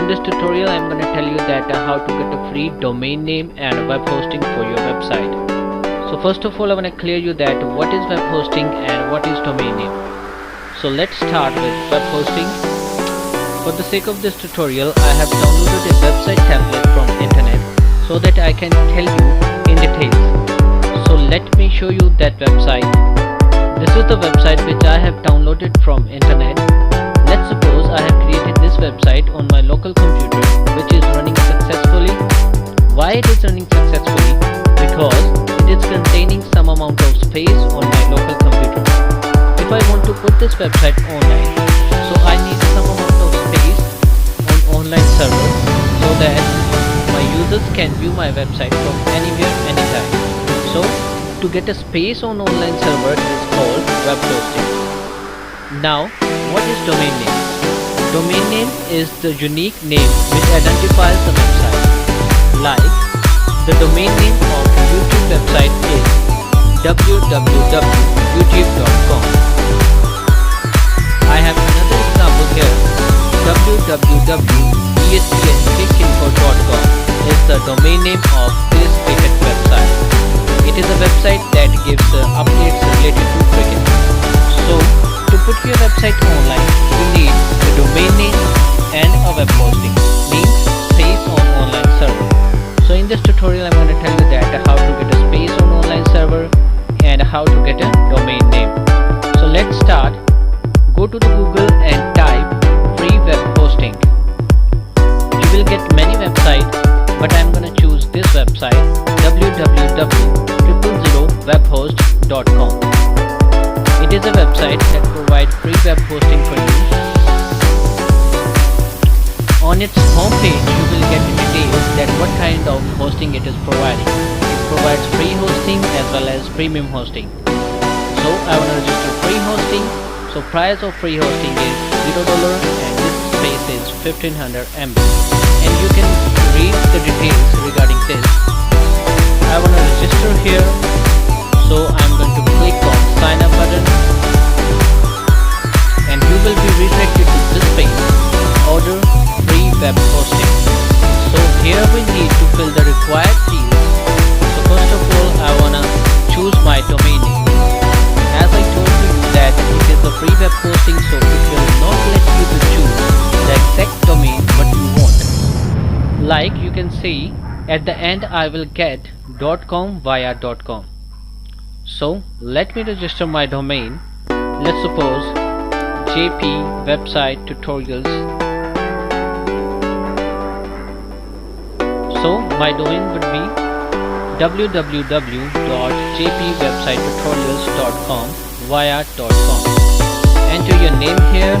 this tutorial I'm going to tell you that how to get a free domain name and web hosting for your website. So first of all I want to clear you that what is web hosting and what is domain name. So let's start with web hosting. For the sake of this tutorial I have downloaded a website template from internet so that I can tell you in details. So let me show you that website. This is the website which I have downloaded from internet. Let's suppose I have created this website on my local computer which is running successfully. Why it is running successfully? Because it is containing some amount of space on my local computer. If I want to put this website online, so I need some amount of space on online server so that my users can view my website from anywhere, anytime. So to get a space on online server is called web hosting. Now what is domain name? Domain name is the unique name which identifies the website. Like the domain name of YouTube website is www.youtube.com. I have another example here. www.espnquickinfo.com is the domain name of this cricket website. It is a website that gives updates related to cricket. So to put your website online, you need the domain name and a web hosting, means space on online server. So in this tutorial I'm going to tell you that how to get a space on online server and how to get a domain name. So let's start. Go to the Google and type free web hosting. You will get many websites, but I'm going to choose this website, www.000webhost.com. It is a website that provides free web hosting for you. On its homepage you will get details that what kind of hosting it is providing. It provides free hosting as well as premium hosting. So I want to register free hosting. So price of free hosting is $0 and this space is 1500 MB. And you can read the details regarding this. I want to register here. So I'm going to click on sign up button and you will be redirected to this page, order free web hosting. So here we need to fill the required fields. So first of all I want to choose my domain name. As I told you that it is a free web hosting, so it will not let you to choose the exact domain what you want. Like you can see at the end I will get .com via .com. So let me register my domain. Let's suppose JP website tutorials. So my domain would be www.jpwebsitetutorials.com via .com. Enter your name here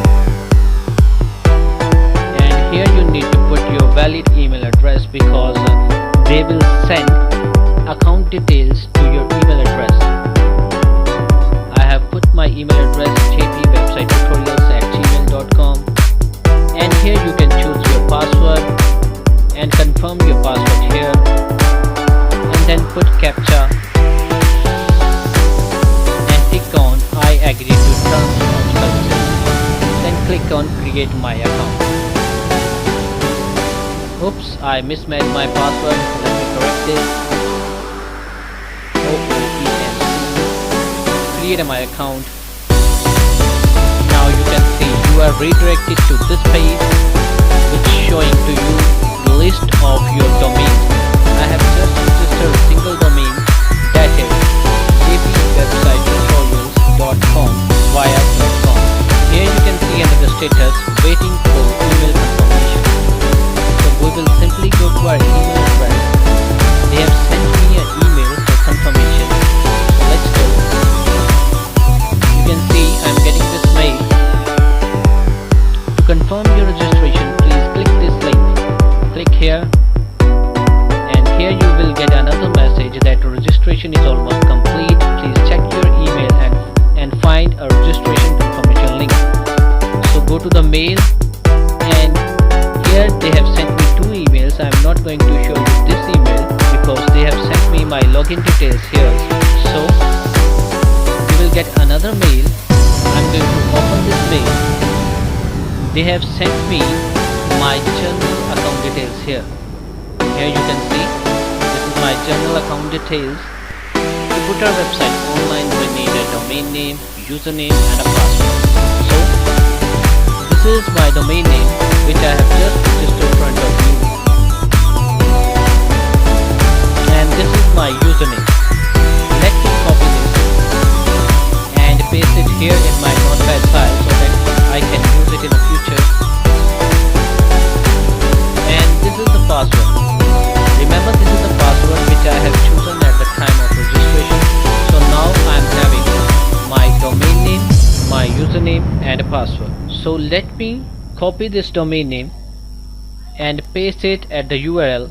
and here you need to put your valid email address because they will send account details to your email address. I have put my email address jpwebsitetutorials@gmail.com and here you can choose your password and confirm your password here and then put CAPTCHA and tick on I agree to terms of services. Then click on create my account. Oops, I mismatched my password. Let me correct this. Create my account. Now you can see you are redirected to this page which is showing to you the list of your domains. I have just registered a single domain, that is jpwebsitetutorials.com via .com. Here you can see under the status waiting for email confirmation. So we will simply go to our email address. They have sent me an email for confirmation. So let's go. You can see I'm getting this mail. To confirm your registration, please click this link. Click here and here you will get another message that registration is almost complete. Please check your email and find a registration confirmation link. So go to the mail and here they have sent me two emails. I am not going to show you this email because they have sent me my login details here. So you will get another mail. I'm going to open this mail. They have sent me my journal details here. Here you can see this is my general account details. To put our website online, we need a domain name, username and a password. So this is my domain name which I have just registered in front of you, and this is my username. Let me copy this and paste it here in my notepad file so that I can use it in the future. And this is the password. Remember, this is the password which I have chosen at the time of registration. So now I am having my domain name, my username and a password. So let me copy this domain name and paste it at the URL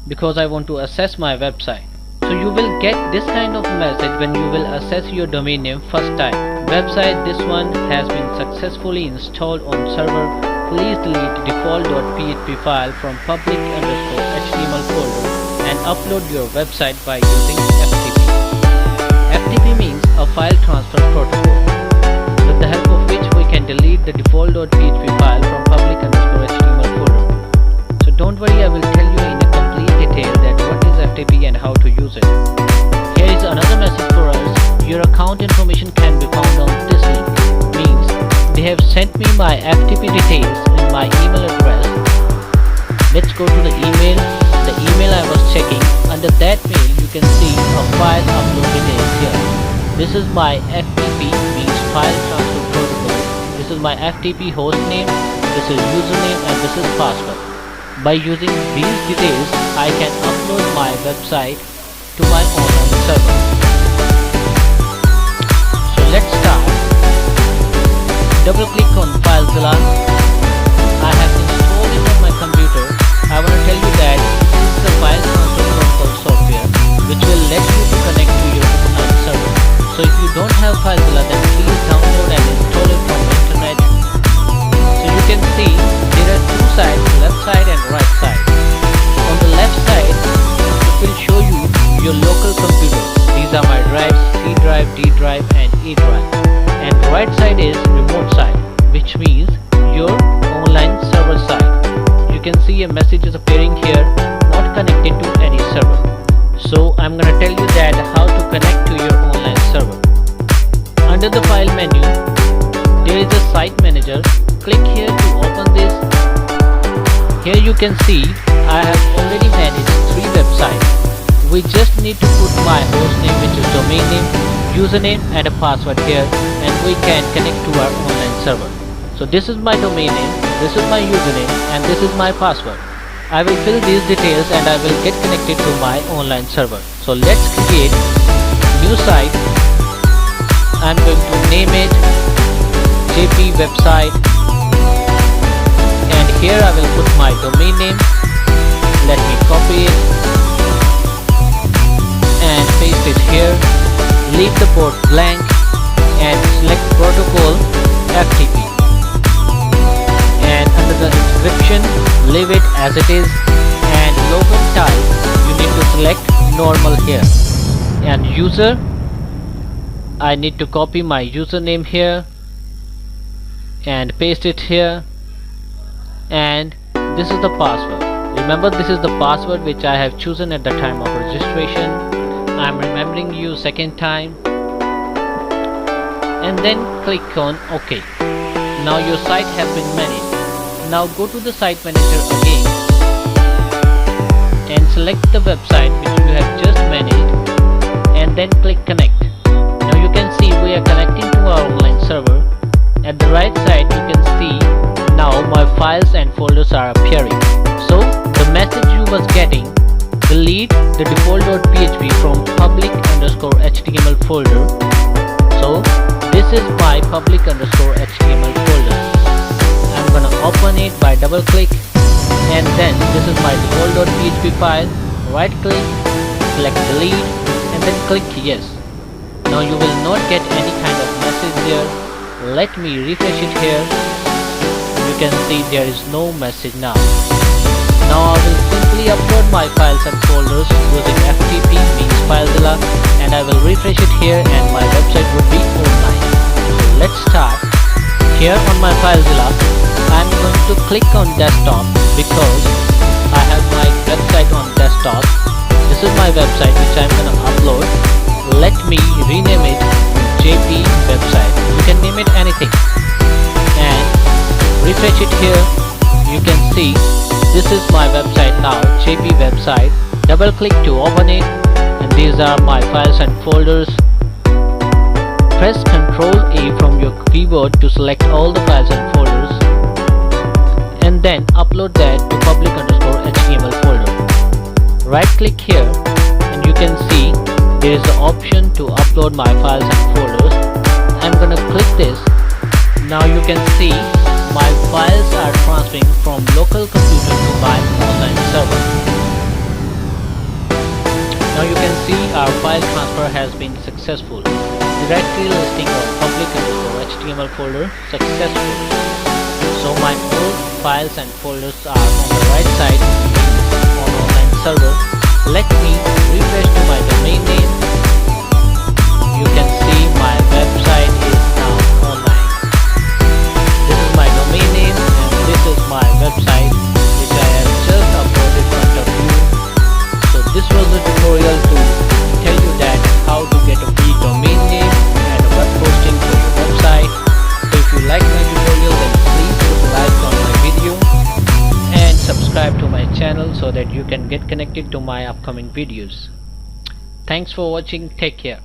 because I want to access my website. So you will get this kind of message when you will access your domain name first time. Website, this one has been successfully installed on server. Please delete default.php file from public_html folder and upload your website by using FTP. FTP means a file transfer protocol, with the help of which we can delete the default.php file from public_html folder. So don't worry, I will tell you in a complete detail that what is FTP and how to use it. Here is another message for us. Your account information can be found on this link. Means they have sent me my FTP details in my email address. Let's go to the email. The email I was checking. Under that mail you can see a file upload details here. This is my FTP, means file transfer protocol. This is my FTP host name, this is username and this is password. By using these details I can upload my website to my online server. So let's start. Double click on FileZilla. I have installed it on my computer. I want to tell you that this is the file transfer protocol software which will let you to connect to your online server. So if you don't have FileZilla, then please download and install it from the internet. So you can see there are two sides, left side and right side. On the left side it will show you your local computer. These are my drives, C drive, D drive and E drive. And right side is remote side, which means your online server side. You can see a message is appearing here, not connected to any server. So I'm gonna tell you that how to connect to your online server. Under the file menu there is a site manager. Click here to open this. Here you can see I have already managed 3 websites. We just need to put my host name, which is domain name, username and a password here, and we can connect to our online server. So this is my domain name, this is my username and this is my password. I will fill these details and I will get connected to my online server. So let's create new site. I'm going to name it JP website, and here I will put my domain name. Let me copy it and paste it here. Leave the port blank and select protocol FTP, and under the description leave it as it is, and login type you need to select normal here, and user I need to copy my username here and paste it here, and this is the password. Remember, this is the password which I have chosen at the time of registration. I am remembering you second time, and then click on OK. Now your site has been managed. Now go to the site manager again and select the website which you have just managed, and then click connect. Now you can see we are connecting to our online server. At the right side you can see now my files and folders are appearing. So the message you was getting, delete the default.php from public_html folder. So this is my public_html folder. I'm gonna open it by double click, and then this is my default.php file. Right click, select delete and then click yes. Now you will not get any kind of message there. Let me refresh it here. You can see there is no message now. Now I will simply upload my files and folders using FTP, means FileZilla, and I will refresh it here and my website would be online. So let's start. Here on my FileZilla, I am going to click on desktop because my website which I'm gonna upload. Let me rename it JP website. You can name it anything and refresh it here. You can see this is my website now, JP website. Double click to open it, and these are my files and folders. Press Ctrl A from your keyboard to select all the files and folders, and then upload that to public_html folder. Right click here and you can see there is an option to upload my files and folders. I'm gonna click this. Now you can see my files are transferring from local computer to my online server. Now you can see our file transfer has been successful. Directory listing of public_html folder successful. So my old files and folders are on the right side on online server. Let me refresh to my domain name. You can see my website is now online. This is my domain name and this is my website which I have just uploaded in front of you. So this was the tutorial to tell you that how to get a free domain name and a web hosting for your website. So if you like my tutorial, then please put a like on my video and subscribe to my channel so that you can get connected to my upcoming videos. Thanks for watching. Take care.